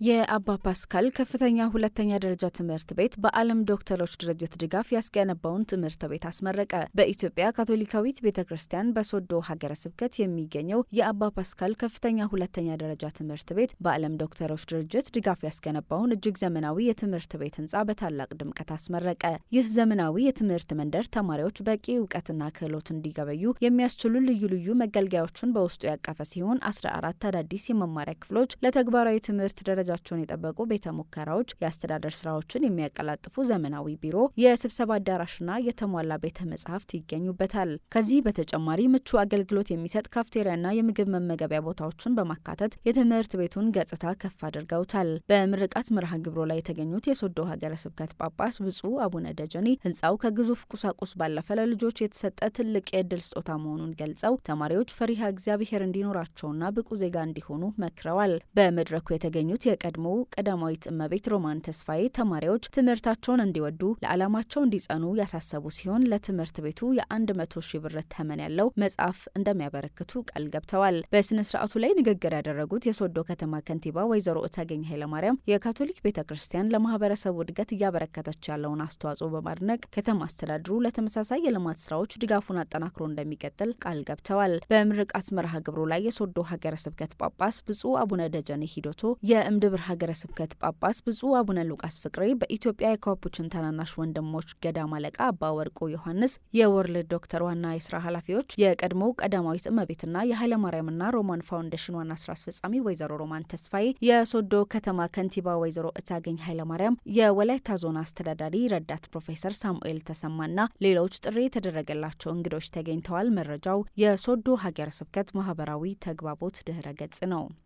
የአባ ፓስካል ከፍተኛ ሁለተኛ ደረጃ ትምህርት ቤት በዓለም ዶክተሮች ድርጅት ድጋፍ ያስገነባውን ትምህርት ቤት አስመረቀ። በኢትዮጵያ ካቶሊካዊት ቤተ ክርስቲያን በሶዶ ሀገረ ስብከት የሚገኘው የአባ ፓስካል ከፍተኛ ሁለተኛ ደረጃ ትምህርት ቤት በዓለም ዶክተሮች ድርጅት ድጋፍ ያስገነባውን እጅግ ዘመናዊ የትምህርት ቤት ህንፃ በታላቅ ድምቀት አስመረቀ። ይህ ዘመናዊ የትምህርት መንደር ተማሪዎች በቂ እውቀትና ክህሎት እንዲገበዩ የሚያስችሉ ልዩ ልዩ መገልገያዎችን በውስጡ ያቀፈ ሲሆን 14 አዳዲስ የመማሪያ ክፍሎች፣ ለተግባራዊ ትምህርት ደረጃቸውን የጠበቁ ቤተ ሙከራዎች፣ የአስተዳደር ስራዎችን የሚያቀላጥፉ ዘመናዊ ቢሮ፣ የስብሰባ አዳራሽና የተሟላ ቤተ መጻሕፍት ይገኙበታል። ከዚህ በተጨማሪ ምቹ አገልግሎት የሚሰጥ ካፍቴሪያና የምግብ መመገቢያ ቦታዎችን በማካተት የትምህርት ቤቱን ገጽታ ከፍ አድርገውታል። በምርቃት መርሃ ግብሩ ላይ የተገኙት የሶዶ ሀገረ ስብከት ጳጳስ ብፁዕ አቡነ ደጀኔ ህንፃው ከግዙፍ ቁሳቁስ ባለፈ ለልጆች የተሰጠ ትልቅ የዕድል ስጦታ መሆኑን ገልጸው ተማሪዎች ፈሪሃ እግዚአብሔር እንዲኖራቸውና ብቁ ዜጋ እንዲሆኑ መክረዋል። በመድረኩ የተገኙት የቀድሞው ቀዳማዊት እመቤት ሮማን ተስፋዬ ተማሪዎች ትምህርታቸውን እንዲወዱ ለዓላማቸው እንዲጸኑ ያሳሰቡ ሲሆን ለትምህርት ቤቱ የ100 ሺህ ብር ተመን ያለው መጽሐፍ እንደሚያበረክቱ ቃል ገብተዋል። በስነ ስርዓቱ ላይ ንግግር ያደረጉት የሶዶ ከተማ ከንቲባ ወይዘሮ እታገኝ ኃይለማርያም የካቶሊክ ቤተ ክርስቲያን ለማህበረሰቡ እድገት እያበረከተች ያለውን አስተዋጽኦ በማድነቅ ከተማ አስተዳድሩ ለተመሳሳይ የልማት ስራዎች ድጋፉን አጠናክሮ እንደሚቀጥል ቃል ገብተዋል። በምርቃት መርሃ ግብሩ ላይ የሶዶ ሀገረ ስብከት ጳጳስ ብፁዕ አቡነ ደጀኔ ሂዶቶ፣ የእምድብር ሀገረ ስብከት ጳጳስ ብፁዕ አቡነ ሉቃስ ፍቅሬ፣ በኢትዮጵያ የካፑችን ታናናሽ ወንድሞች ገዳም አለቃ አባ ወርቁ ዮሐንስ፣ የወርልድ ዶክተር ዋና የስራ ኃላፊዎች፣ የቀድሞው ቀዳማዊት እመቤትና የኃይለ ማርያምና ሮማን ፋውንዴሽን ዋና ስራ አስፈጻሚ ወይዘሮ ሮማን ተስፋዬ፣ የሶዶ ከተማ ከንቲባ ወይዘሮ እታገኝ ኃይለማርያም፣ የወላይታ ዞን አስተዳዳሪ ረዳት ፕሮፌሰር ሳሙኤል ተሰማና ሌሎች ጥሪ የተደረገላቸው እንግዶች ተገኝተዋል። መረጃው የሶዶ ሀገረ ስብከት ማህበራዊ ተግባቦት ድህረ ገጽ ነው።